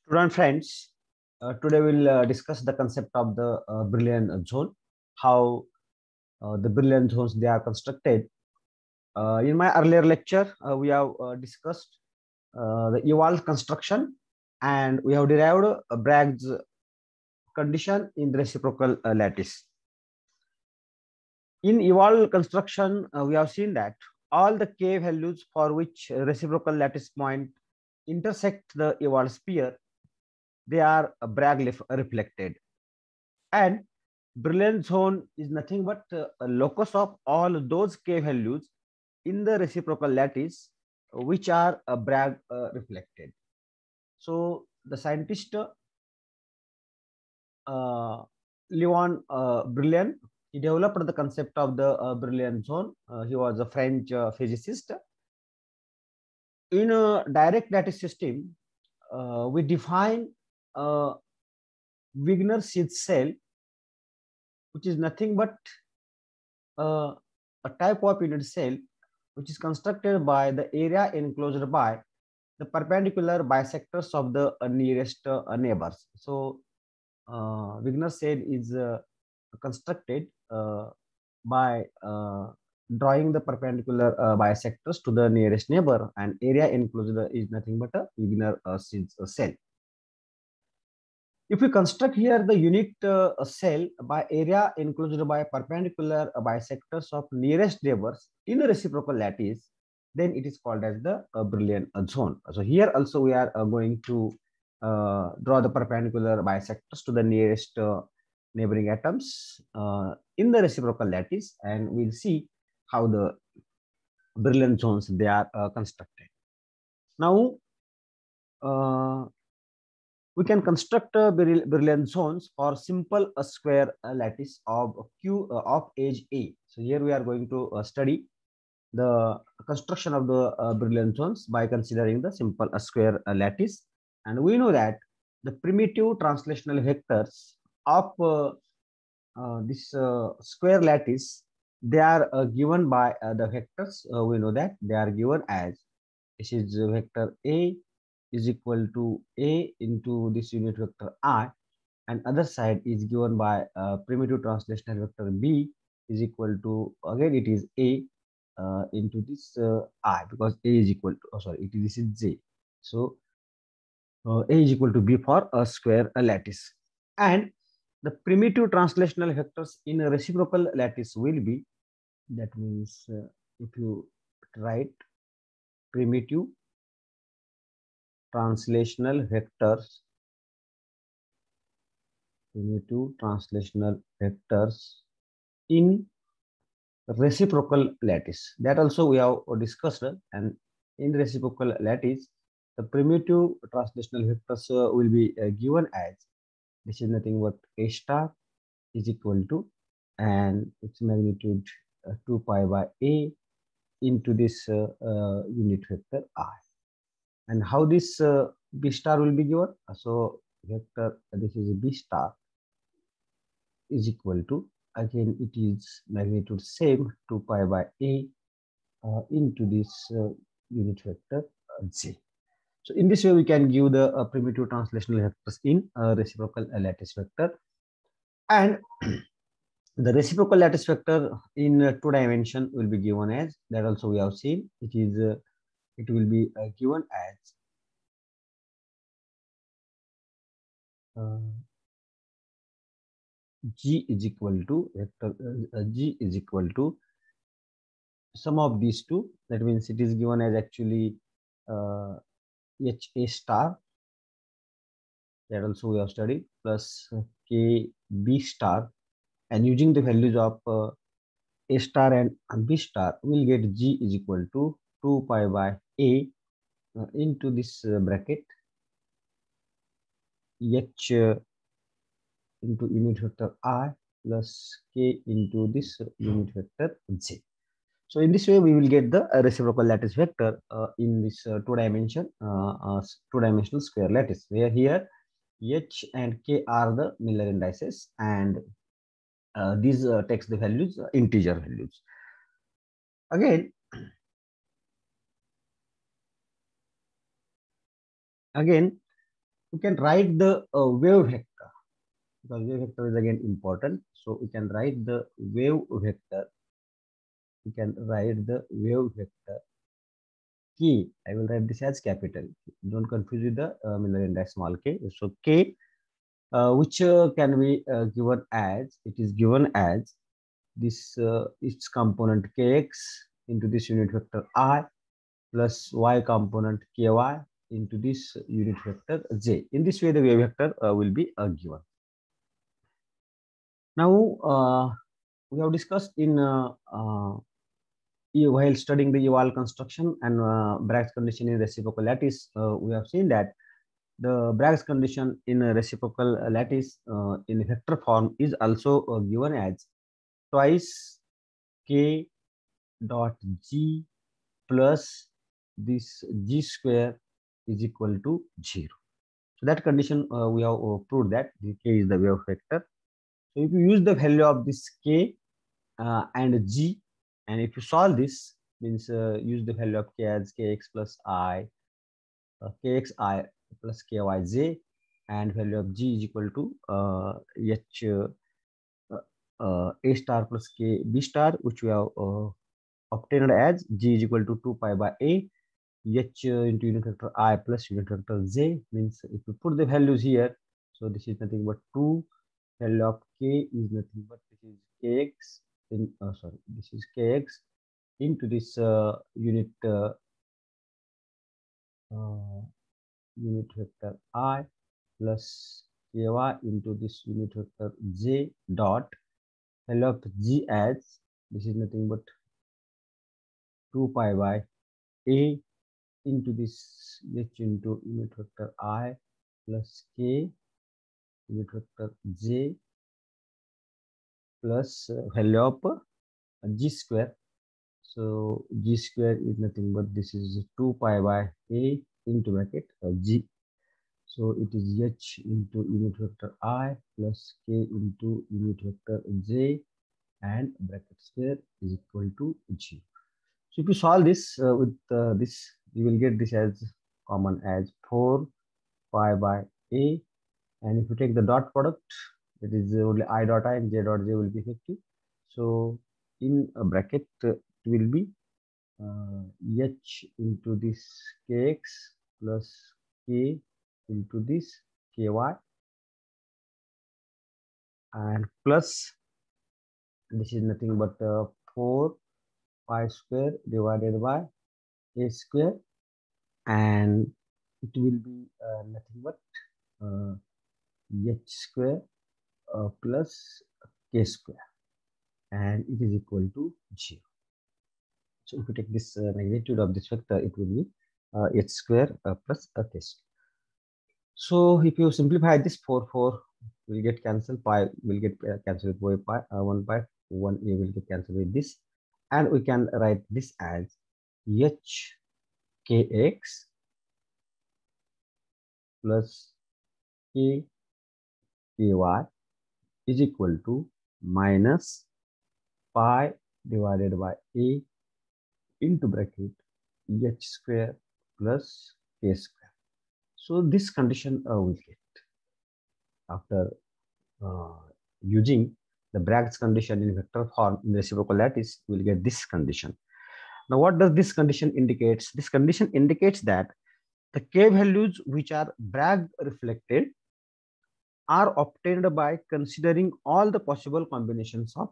Student friends, today we'll discuss the concept of the Brilliant zone, how the Brilliant zones they are constructed. In my earlier lecture, we have discussed the evolved construction, and we have derived Bragg's condition in the reciprocal lattice. In evolved construction, we have seen that all the k values for which reciprocal lattice point intersect the evolved sphere, they are Bragg reflected. And Brilliant zone is nothing but a locus of all those k values in the reciprocal lattice which are Bragg reflected. So the scientist Leon Brilliant, he developed the concept of the Brilliant zone. He was a French physicist. In a direct lattice system, we define a Wigner-Seitz cell, which is nothing but a type of unit cell which is constructed by the area enclosed by the perpendicular bisectors of the nearest neighbors. So Wigner cell is constructed by drawing the perpendicular bisectors to the nearest neighbor, and area enclosed is nothing but a Wigner cell. If we construct here the unit cell by area enclosed by perpendicular bisectors of nearest neighbors in a reciprocal lattice, then it is called as the Brilliant zone. So here also we are going to draw the perpendicular bisectors to the nearest neighboring atoms in the reciprocal lattice, and we'll see how the Brilliant zones they are constructed. Now we can construct Brilliant zones for simple square lattice of Q of edge A. So here we are going to study the construction of the Brilliant zones by considering the simple square lattice, and we know that the primitive translational vectors of this square lattice, they are given by the vectors. We know that they are given as, this is vector A is equal to A into this unit vector I, and other side is given by primitive translational vector B is equal to, again it is A into this I, because A is equal to, this is J. So A is equal to B for a square lattice. And the primitive translational vectors in a reciprocal lattice will be, that means if you write primitive translational vectors in reciprocal lattice, that also we have discussed, and in reciprocal lattice the primitive translational vectors will be given as, this is nothing but A star is equal to, and its magnitude 2 pi by A into this unit vector I. And how this B star will be given? So vector, this is B star is equal to, again it is magnitude same 2 pi by A into this unit vector J. So in this way we can give the primitive translational vectors in reciprocal lattice vector. And the reciprocal lattice vector in 2 dimension will be given as, that also we have seen, it is it will be given as G is equal to vector G is equal to sum of these two. That means it is given as actually HA star, that also we have studied, plus KB star, and using the values of A star and B star, we'll get G is equal to 2 pi by A into this bracket H into unit vector I plus K into this unit vector J. So in this way we will get the reciprocal lattice vector in this two-dimensional square lattice, where here H and K are the Miller indices, and these takes the values integer values. Again we can write the wave vector, because wave vector is again important. So we can write the wave vector. We can write the wave vector k. I will write this as capital. Don't confuse with the middle index small k. So k, which can be given as, it is given as this its component kx into this unit vector I plus y component ky into this unit vector j. In this way, the wave vector will be given. Now, we have discussed in while studying the eval construction and Bragg's condition in reciprocal lattice, we have seen that the Bragg's condition in a reciprocal lattice in vector form is also given as twice k dot g plus this g square is equal to 0. So that condition we have proved that the k is the wave vector. So if you use the value of this k and g, and if you solve this, means use the value of k as kx plus I, kxi plus kyj, and value of g is equal to h a star plus k b star, which we have obtained as g is equal to 2 pi by a h into unit vector I plus unit vector j. Means if you put the values here, so this is nothing but 2, value of k is nothing but this is kx in this is kx into this unit vector I plus ky into this unit vector j dot value of g as this is nothing but 2 pi by a into this h into unit vector I plus k unit vector j plus value of g square. So g square is nothing but this is 2 pi by a into bracket g. So it is h into unit vector I plus k into unit vector j, and bracket square is equal to 0. So if you solve this with this, you will get this as common as 4 pi by a, and if you take the dot product, it is only I dot I and j dot j will be 50. So in a bracket it will be h into this kx plus k into this ky, and plus this is nothing but 4 pi square divided by a square, and it will be nothing but h square plus k square, and it is equal to 0. So if you take this magnitude of this vector, it will be h square plus k square. So if you simplify this, 4 will get cancelled, pi will get cancelled with pi, 1 pi, 1a will get cancelled with this, and we can write this as h kx plus k ky is equal to minus pi divided by a into bracket h square plus k square. So this condition we get after using the Bragg's condition in vector form in reciprocal lattice. We will get this condition. Now, what does this condition indicates? This condition indicates that the k values which are Bragg reflected are obtained by considering all the possible combinations of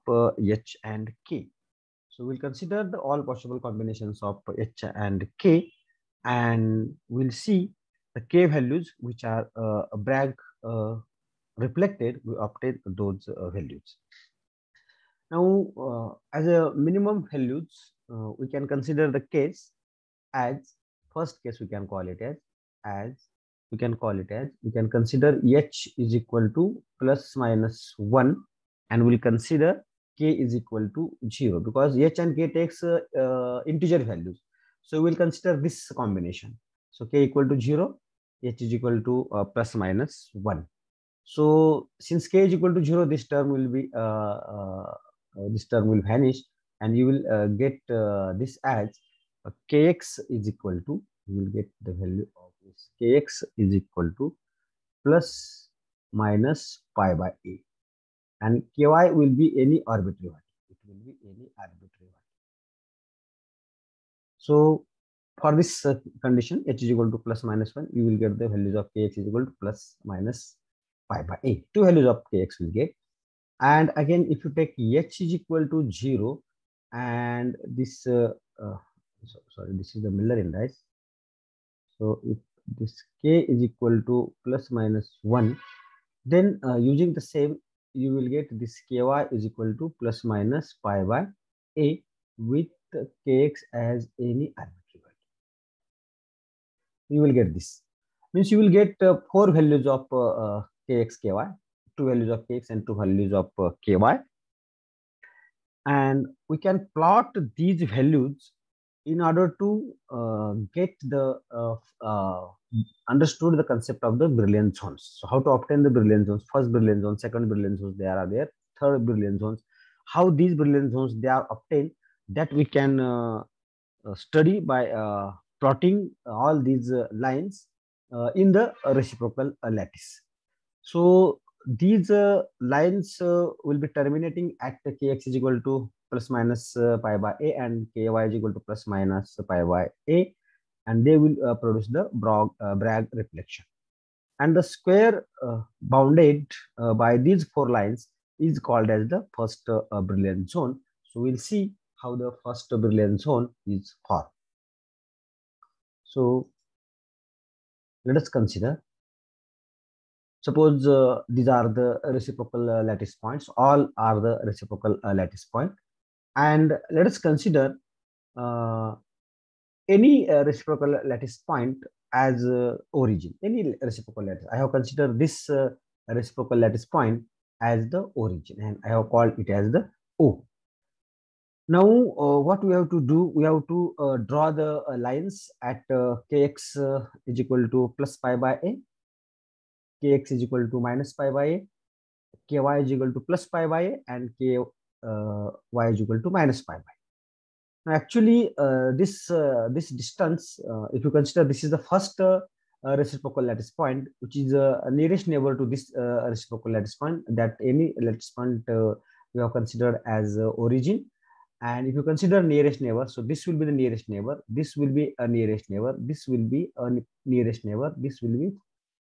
h and k. So we'll consider the all possible combinations of h and k, and we'll see the k values which are Bragg reflected. We obtain those values. Now, as a minimum values, we can consider the case as first case. We can call it as we can consider h is equal to plus minus 1, and we'll consider k is equal to 0 because h and k takes integer values. So we'll consider this combination. So k equal to 0, h is equal to plus minus 1. So since k is equal to 0, this term will be this term will vanish, and you will get this as kx is equal to, you will get the value of this kx is equal to plus minus pi by a, and ky will be any arbitrary value. It will be any arbitrary value. So for this condition, h is equal to plus minus 1, you will get the values of kx is equal to plus minus pi by a. Two values of kx will get. And again, if you take h is equal to 0, and this, sorry, this is the Miller index. So if this k is equal to plus minus 1, then using the same, you will get this ky is equal to plus minus pi by a with kx as any arbitrary value. You will get this. Means you will get 4 values of kx, ky, 2 values of kx and 2 values of ky. And we can plot these values in order to get the understood the concept of the Brillouin zones. So how to obtain the Brillouin zones? First Brillouin zone, second Brillouin zones, there are there, third Brillouin zones. How these Brillouin zones they are obtained, that we can study by plotting all these lines in the reciprocal lattice. So these lines will be terminating at kx is equal to plus minus pi by a, and ky is equal to plus minus pi by a, and they will produce the Bragg reflection. And the square bounded by these 4 lines is called as the first Brillouin zone. So we'll see how the first Brillouin zone is formed. So let us consider. Suppose these are the reciprocal lattice points. All are the reciprocal lattice point. And let us consider any reciprocal lattice point as origin. Any reciprocal lattice. I have considered this reciprocal lattice point as the origin, and I have called it as the O. Now, what we have to do, we have to draw the lines at kx is equal to plus pi by a, kx is equal to minus pi by a, ky is equal to plus pi by a, and ky is equal to minus pi by a. Now, actually, this distance, if you consider this is the first reciprocal lattice point, which is nearest neighbor to this reciprocal lattice point, that any lattice point we have considered as origin. And if you consider nearest neighbor, so this will be the nearest neighbor, this will be a nearest neighbor, this will be a nearest neighbor, this will be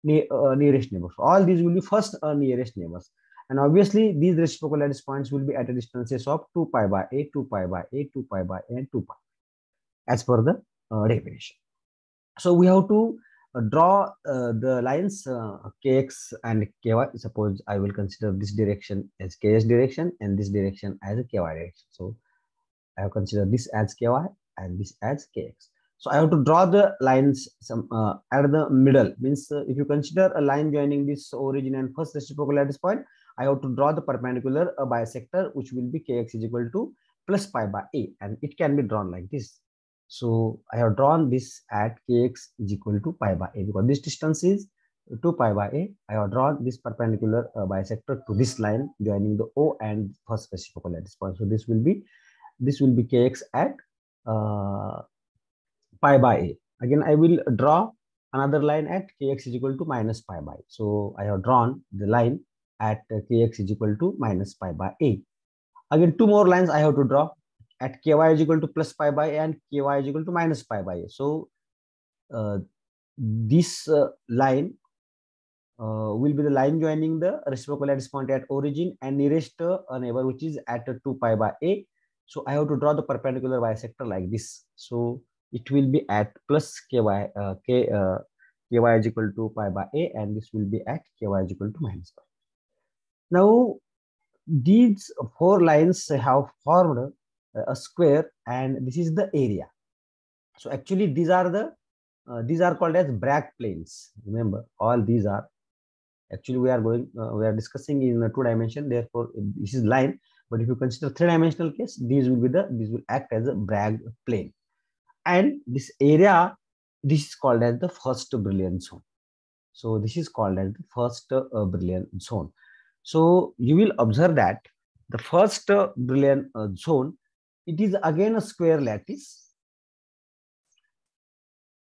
nearest neighbor. So all these will be first nearest neighbors. And obviously, these reciprocal lattice points will be at a distances of 2 pi by a, 2 pi by a, 2 pi by a, and 2 pi, as per the definition. So we have to draw the lines kx and ky. Suppose I will consider this direction as kx direction and this direction as a ky direction. So I have considered this as ky and this as kx. So I have to draw the lines at the middle. Means if you consider a line joining this origin and first reciprocal lattice point, I have to draw the perpendicular bisector, which will be kx is equal to plus pi by a, and it can be drawn like this. So I have drawn this at kx is equal to pi by a, because this distance is 2 pi by a. I have drawn this perpendicular bisector to this line joining the O and first reciprocal lattice point. So this will be kx at pi by a. Again, I will draw another line at kx is equal to minus pi by. So I have drawn the line at kx is equal to minus pi by a. Again, 2 more lines I have to draw at ky is equal to plus pi by a and ky is equal to minus pi by a. So this line will be the line joining the reciprocal lattice point at origin and nearest neighbor, which is at 2 pi by a. So I have to draw the perpendicular bisector like this. So it will be at plus ky is equal to pi by a, and this will be at ky is equal to minus pi. Now, these 4 lines have formed a square, and this is the area. So actually, these are called as Bragg planes. Remember, all these are actually we are discussing in a 2 dimension. Therefore, this is line. But if you consider 3-dimensional case, these will act as a Bragg plane. And this area, this is called as the first Brillouin zone. So this is called as the first Brillouin zone. So you will observe that the first Brillouin zone, it is again a square lattice.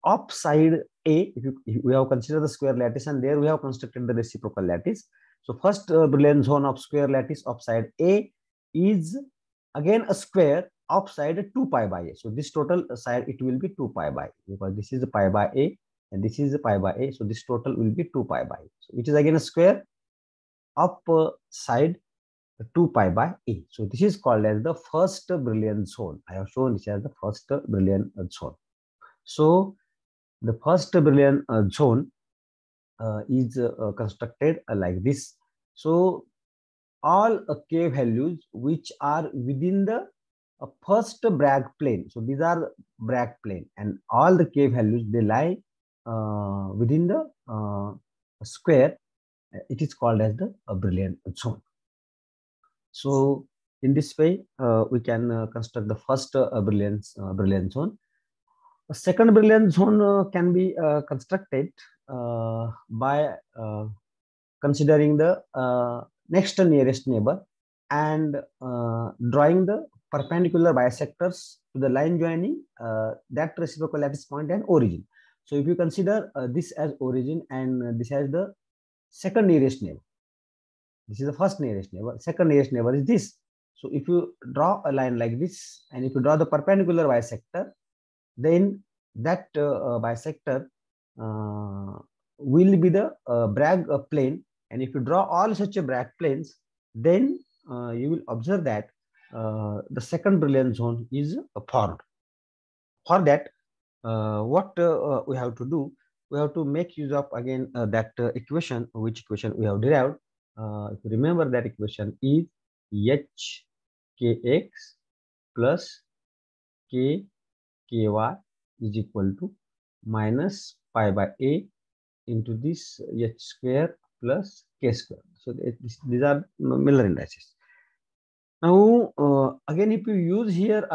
Upside A, if we have considered the square lattice, and there we have constructed the reciprocal lattice. So first Brillouin zone of square lattice of side A is again a square of side 2 pi by A. So this total side, it will be 2 pi by A, because this is the pi by A and this is the pi by A. So this total will be 2 pi by A. So it is again a square of side 2 pi by A. So this is called as the first Brillouin zone. I have shown this as the first Brillouin zone. So the first Brillouin zone is constructed like this. So all k values which are within the first Bragg plane. So these are Bragg plane, and all the k values, they lie within the square. It is called as the Brillouin zone. So in this way, we can construct the first Brillouin zone. A second Brillouin zone can be constructed by considering the next nearest neighbor and drawing the perpendicular bisectors to the line joining that reciprocal lattice point and origin. So if you consider this as origin and this as the second nearest neighbor, this is the first nearest neighbor, second nearest neighbor is this. So if you draw a line like this, and if you draw the perpendicular bisector, then that bisector will be the Bragg plane. And if you draw all such a Bragg planes, then you will observe that the second Brillouin zone is formed. For that, what we have to do, we have to make use of again that equation, which equation we have derived. If you remember, that equation is h kx plus k ky is equal to minus pi by a into this h square plus k square. So these are Miller indices. Now again, if you use here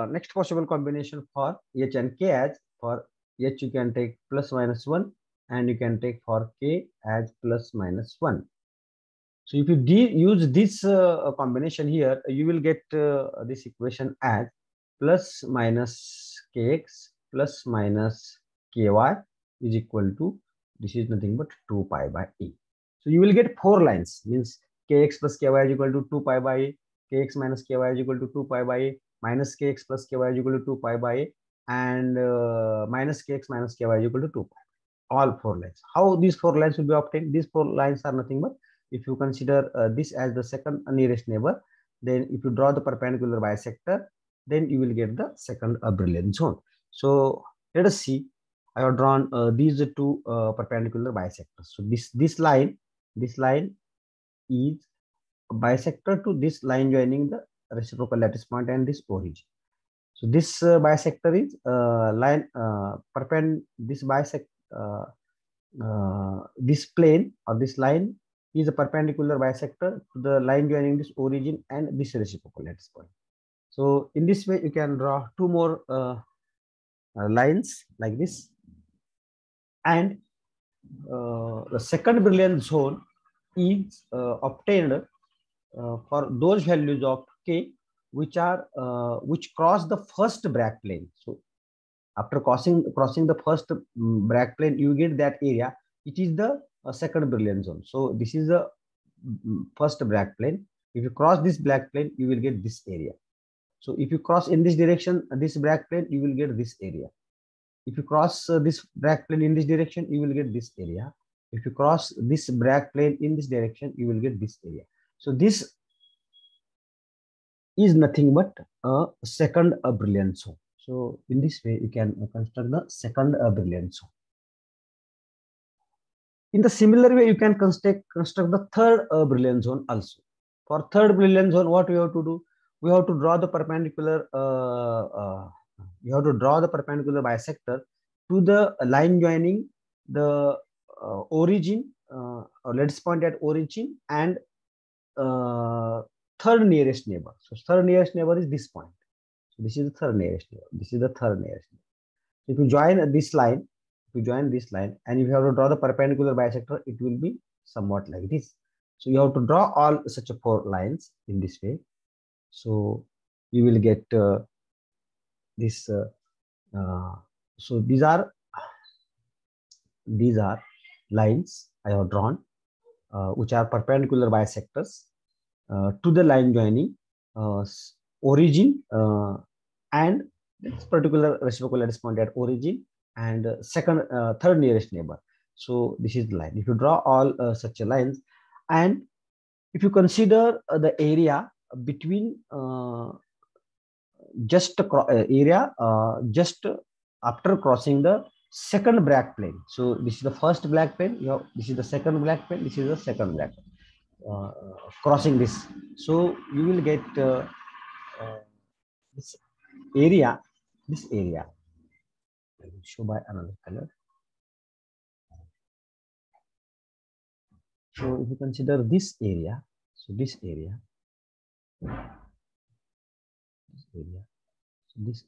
next possible combination for h and k, as for h you can take plus minus 1, and you can take for k as plus minus 1. So if you use this combination here, you will get this equation as plus minus kx plus minus ky is equal to, this is nothing but 2 pi by a. So you will get 4 lines, means kx plus ky is equal to 2 pi by a, kx minus ky is equal to 2 pi by a, minus kx plus ky is equal to 2 pi by a, and minus kx minus ky is equal to 2 pi. All 4 lines. How these 4 lines will be obtained? These 4 lines are nothing but, if you consider this as the second nearest neighbor, then if you draw the perpendicular bisector, then you will get the second Brillouin zone. So let us see. I have drawn these two perpendicular bisectors. So this line is bisector to this line joining the reciprocal lattice point and this origin. So this bisector is line this bisect this plane or this line is a perpendicular bisector to the line joining this origin and this reciprocal lattice point. So in this way, you can draw 2 more lines like this, and the second Brillouin zone is obtained for those values of k which are which cross the first Bragg plane. So after crossing the first Bragg plane, you get that area. It is the second Brillouin zone. So this is the first Bragg plane. If you cross this Bragg plane, you will get this area. So if you cross in this direction, this Bragg plane, you will get this area. If you cross this Bragg plane in this direction, you will get this area. If you cross this Bragg plane in this direction, you will get this area. So this is nothing but a second Brillouin zone. So in this way, you can construct the second Brillouin zone. In the similar way, you can construct the third Brillouin zone also. For third Brillouin zone, what we have to do? We have to draw the perpendicular. You have to draw the perpendicular bisector to the line joining the origin, or let's point at origin and third nearest neighbor. So third nearest neighbor is this point. So this is the third nearest neighbor. This is the third nearest neighbor. If you join this line, and if you have to draw the perpendicular bisector, it will be somewhat like this. So you have to draw all such 4 lines in this way. So you will get this. So these are these are lines I have drawn, which are perpendicular bisectors to the line joining origin and this particular reciprocal lattice point at origin and third nearest neighbor. So this is the line. If you draw all such lines, and if you consider the area between just just after crossing the second black plane. So this is the first black plane. This is the second black plane. This is the second black plane. Crossing this, so you will get this area. This area I will show by another color. So if you consider this area, so this area, this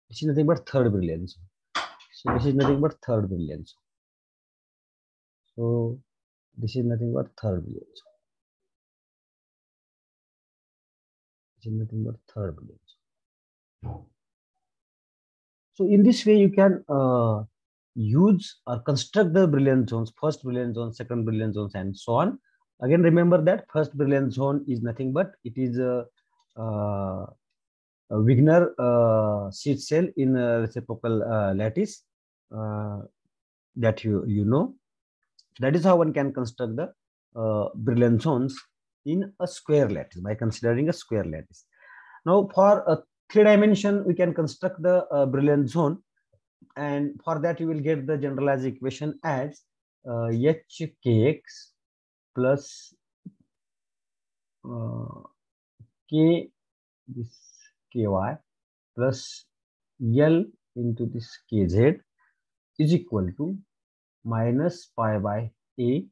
is nothing but third brilliance. So this is nothing but third brilliance. So this is nothing but third brilliance. This is nothing but third brilliance. So in this way, you can use or construct the brilliant zones, first brilliant zone, second brilliant zones, and so on. Again, remember that first brilliant zone is nothing but it is a Wigner seed cell in a reciprocal lattice that you know. That is how one can construct the brilliant zones in a square lattice by considering a square lattice. Now, for a 3-dimension, we can construct the brilliant zone, and for that you will get the generalized equation as HKX plus K this KY plus L into this KZ is equal to minus pi by A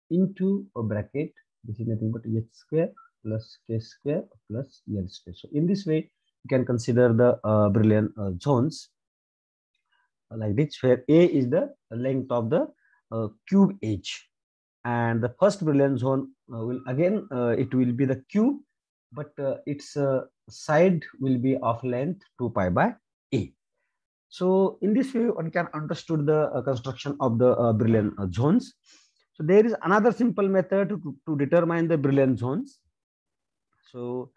into a bracket. This is nothing but H square plus K square plus L square. So in this way, you can consider the brilliant zones like this, where A is the length of the cube edge, and the first brilliant zone will again it will be the cube, but its side will be of length 2 pi by A. So in this way, one can understood the construction of the brilliant zones. So there is another simple method to determine the brilliant zones. So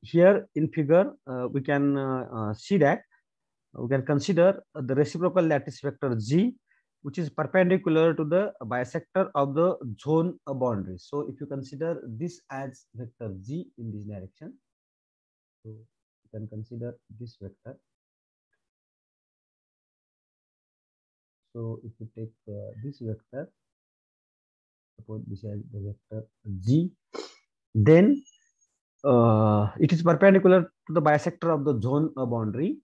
here in figure, we can see that we can consider the reciprocal lattice vector G, which is perpendicular to the bisector of the zone boundary. So if you consider this as vector G in this direction, so you can consider this vector. So if you take this vector, suppose this is the vector G, then it is perpendicular to the bisector of the zone boundary,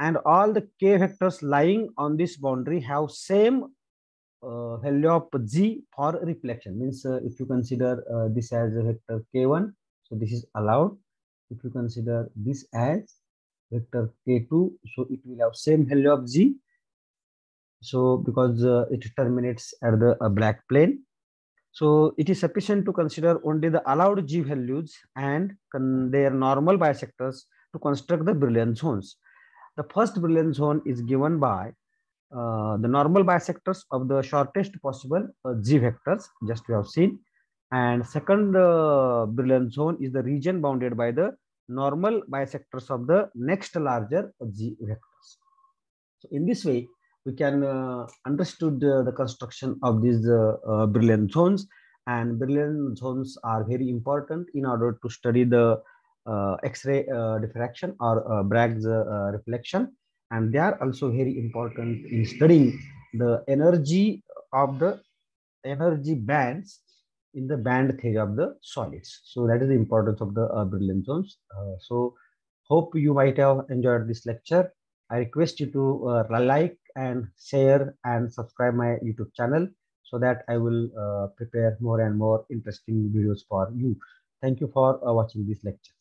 and all the k vectors lying on this boundary have same value of G for reflection. Means if you consider this as a vector K1, so this is allowed. If you consider this as vector K2, so it will have same value of G. So because it terminates at the black plane, so it is sufficient to consider only the allowed G values and their normal bisectors to construct the brilliant zones. The first brilliant zone is given by the normal bisectors of the shortest possible G vectors, just we have seen, and second brilliant zone is the region bounded by the normal bisectors of the next larger G vectors. So in this way, we can understood the construction of these brilliant zones, and brilliant zones are very important in order to study the X-ray diffraction or Bragg's reflection, and they are also very important in studying the energy of the energy bands in the band theory of the solids. So that is the importance of the brilliant zones. So hope you might have enjoyed this lecture. I request you to like and share and subscribe my YouTube channel so that I will prepare more and more interesting videos for you. Thank you for watching this lecture.